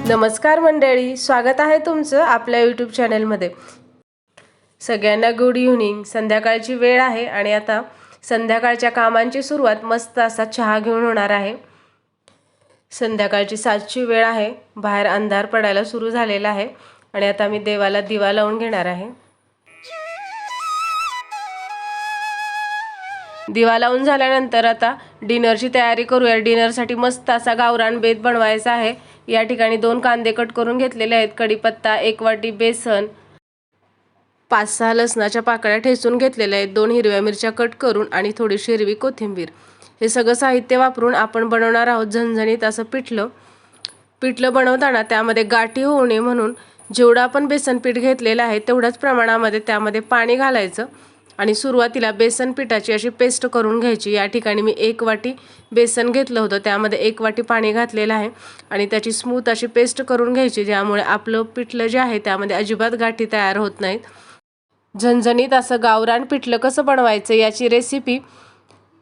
नमस्कार मंडळी, स्वागत आहे तुमचं आपल्या यूट्यूब चॅनलमध्ये। सगळ्यांना गुड इव्हनिंग। संध्याकाळची वेळ आहे आणि आता संध्याकाळच्या कामांची सुरुवात मस्त असा चहा घेऊन होणार आहे। संध्याकाळची 7ची वेळ आहे, बाहेर अंधार पडायला सुरू झालेला आहे आणि आता मी देवाला दिवा लावून घेणार आहे। दिवा लावून झाल्यानंतर आता डिनरची तयारी करूया। डिनरसाठी मस्त असा गावरान बेत बनवायचा आहे। या ठिकाणी 2 कांदे कट करून घेतलेले आहेत, कढीपत्ता, 1 वाटी बेसन, 5-6 लसणाच्या पाकळ्या ठेचून घेतलेल्या आहेत, 2 हिरव्या मिरच्या कट करून आणि थोडीशी हिरवी कोथिंबीर। हे सगळं साहित्य वापरून आपण बनवणार आहोत झणझणीत असं पिठलं। पिठलं बनवताना त्यामध्ये गाठी होऊ नये म्हणून जेवढं आपण बेसन पीठ घेतलेलं आहे तेवढ्याच प्रमाणामध्ये त्यामध्ये पाणी घालायचं आणि सुरुवातीला बेसन पिठाची अशी पेस्ट करून घ्यायची। या ठिकाणी मी 1 वाटी बेसन घेतलं होतं, त्यामध्ये 1 वाटी पाणी घातलेलं आहे आणि त्याची स्मूथ अशी पेस्ट करून घ्यायची, ज्यामुळे आपलं पिठलं जे आहे त्यामध्ये अजिबात गाठी तयार होत नाहीत। झणझणीत असं गावरान पिठलं कसं बनवायचं याची रेसिपी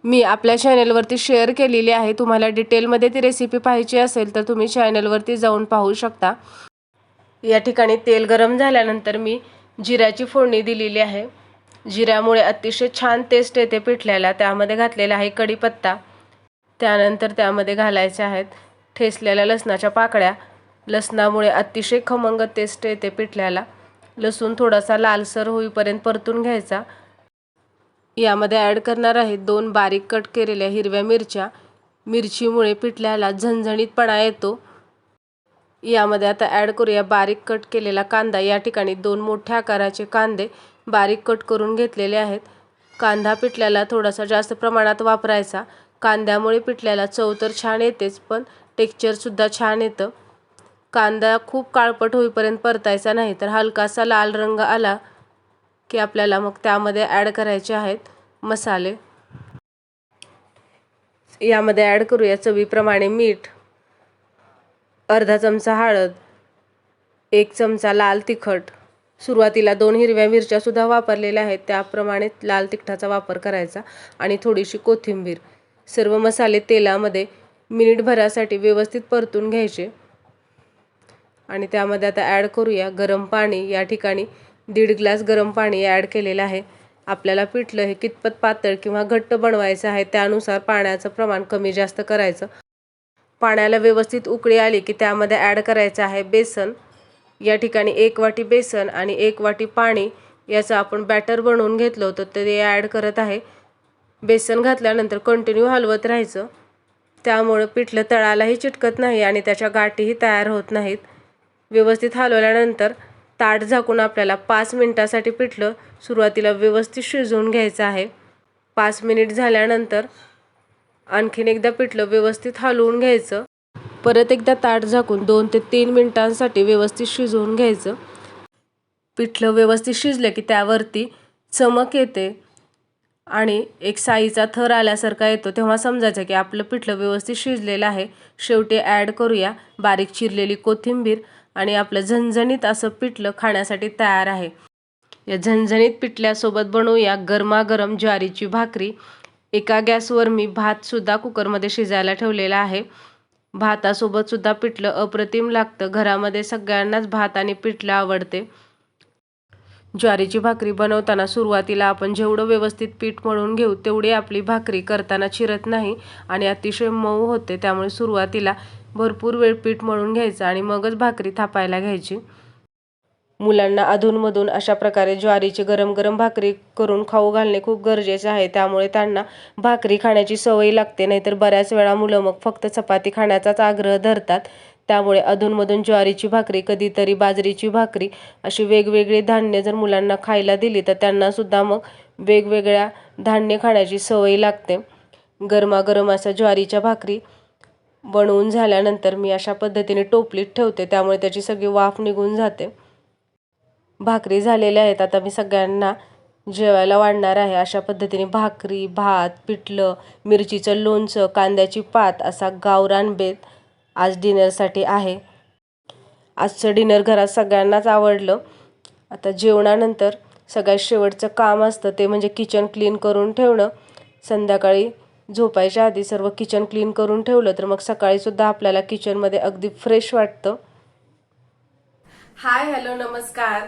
मी आपल्या चॅनलवरती शेअर केलेली आहे। तुम्हाला डिटेलमध्ये ती रेसिपी पाहायची असेल तर तुम्ही चॅनलवरती जाऊन पाहू शकता। या ठिकाणी तेल गरम झाल्यानंतर मी जिऱ्याची फोडणी दिलेली आहे। जिऱ्यामुळे अतिशय छान टेस्ट येते पिठल्याला। त्यामध्ये घातलेला आहे कढीपत्ता, त्यानंतर त्यामध्ये घालायचे आहेत ठेचलेल्या लसणाच्या पाकळ्या। लसणामुळे अतिशय खमंग टेस्ट येते पिठल्याला। लसूण थोडासा लालसर होईपर्यंत परतून घ्यायचा। यामध्ये ॲड करणार आहे 2 बारीक कट केलेल्या हिरव्या मिरच्या। मिरचीमुळे पिठल्याला झणझणीतपणा येतो। यामध्ये आता ॲड करूया बारीक कट केलेला कांदा। या ठिकाणी 2 मोठ्या आकाराचे कांदे बारीक कट करून घेतलेले आहेत। कांदा पिठल्याला थोडासा जास्त प्रमाणात वापरायचा। कांद्यामुळे पिठल्याला चव तर छान येतेच, पण टेक्स्चरसुद्धा छान येतं। कांदा खूप काळपट होईपर्यंत परतायचा नाही, तर हलकासा लाल रंग आला की आपल्याला मग त्यामध्ये ॲड करायचे आहेत मसाले। यामध्ये ॲड करूया चवीप्रमाणे मीठ, अर्धा चमचा हळद, 1 चमचा लाल तिखट। सुरुवातीला 2 हिरव्या मिरच्या सुद्धा वापरलेल्या आहेत, त्याप्रमाणे लाल तिखटाचा वापर करायचा आणि थोडीशी कोथिंबीर। सर्व मसाले तेलामध्ये मिनिटभरासाठी व्यवस्थित परतून घ्यायचे आणि त्यामध्ये आता ॲड करूया गरम पाणी। या ठिकाणी 1.5 ग्लास गरम पाणी ॲड केलेलं आहे। आपल्याला पिठलं हे कितपत पातळ किंवा घट्ट बनवायचं आहे त्यानुसार पाण्याचं प्रमाण कमी जास्त करायचं। पाण्याला व्यवस्थित उकळी आली की त्यामध्ये ॲड करायचं आहे बेसन। या ठिकाणी 1 वाटी बेसन आणि 1 वाटी पाणी याचं आपण बॅटर बनवून घेतलं होतं ते ॲड करत आहे। बेसन घातल्यानंतर कंटिन्यू हलवत राहायचं, त्यामुळे पिठलं तळालाही चिटकत नाही आणि त्याच्या गाठीही तयार होत नाहीत। व्यवस्थित हलवल्यानंतर ताट झाकून आपल्याला 5 मिनिटासाठी पिठलं सुरुवातीला व्यवस्थित शिजवून घ्यायचं आहे। 5 मिनिट झाल्यानंतर आणखीन एकदा पिठलं व्यवस्थित हलवून घ्यायचं। परत एकदा ताट झाकून 2 ते 3 मिनिटांसाठी व्यवस्थित शिजवून घ्यायचं। पिठलं व्यवस्थित शिजलं की त्यावरती चमक येते आणि एक साईचा थर आल्यासारखा येतो, तेव्हा समजायचं की आपलं पिठलं व्यवस्थित शिजलेलं आहे। शेवटी ॲड करूया बारीक चिरलेली कोथिंबीर आणि आपलं झणझणीत असं पिठलं खाण्यासाठी तयार आहे। या झणझणीत पिठल्यासोबत बनवूया गरमागरम ज्वारीची भाकरी। एका गॅसवर मी भातसुद्धा कुकरमध्ये शिजायला ठेवलेला आहे। भातासोबत सुद्धा पिठलं अप्रतिम लागतं। घरामध्ये सगळ्यांनाच भात आणि पिठलं आवडते। ज्वारीची भाकरी बनवताना सुरुवातीला आपण जेवढं व्यवस्थित पीठ मळून घेऊ तेवढी आपली भाकरी करताना चिरत नाही आणि अतिशय मऊ होते। त्यामुळे सुरुवातीला भरपूर वेळ पीठ मळून घ्यायचं आणि मगच भाकरी थापायला घ्यायची। मुलांना अधूनमधून अशा प्रकारे ज्वारीची गरम गरम भाकरी करून खाऊ घालणे खूप गरजेचे आहे, त्यामुळे त्यांना भाकरी खाण्याची सवय लागते। नाहीतर बऱ्याच वेळा मुलं मग फक्त चपाती खाण्याचाच आग्रह धरतात। त्यामुळे अधूनमधून ज्वारीची भाकरी, कधीतरी बाजरीची भाकरी अशी वेगवेगळी धान्य जर मुलांना खायला दिली तर त्यांना सुद्धा मग वेगवेगळ्या धान्य खाण्याची सवय लागते। गरमागरम अशा ज्वारीच्या भाकरी बनवून झाल्यानंतर मी अशा पद्धतीने टोपलीत ठेवते, त्यामुळे त्याची सगळी वाफ निघून जाते। भाकरी झालेल्या आहेत, आता मी सगळ्यांना जेवायला वाढणार आहे। अशा पद्धतीने भाकरी, भात, पिठलं, मिरचीचं लोणचं, कांद्याची पात असा गावरान बेत आज डिनरसाठी आहे। आजचं डिनर घरात सगळ्यांनाच आवडलं। आता जेवणानंतर सगळ्यात शेवटचं काम असतं ते म्हणजे किचन क्लीन करून ठेवणं। संध्याकाळी झोपायच्या आधी सर्व किचन क्लीन करून ठेवलं तर मग सकाळीसुद्धा आपल्याला किचनमध्ये अगदी फ्रेश वाटतं। हाय हॅलो नमस्कार.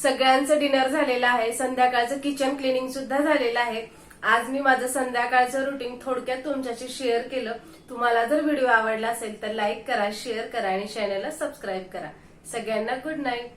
सगळ्यांचं डिनर झालेलं आहे. संध्याकाळचं किचन क्लिनिंग सुद्धा झालेलं आहे. आज मी माझं संध्याकाळचं रुटीन थोडक्यात तुमच्याशी शेअर केलं. तुम्हाला जर व्हिडिओ आवडला असेल तर लाईक करा, शेअर करा आणि चॅनलला सबस्क्राईब करा. सगळ्यांना गुड नाईट.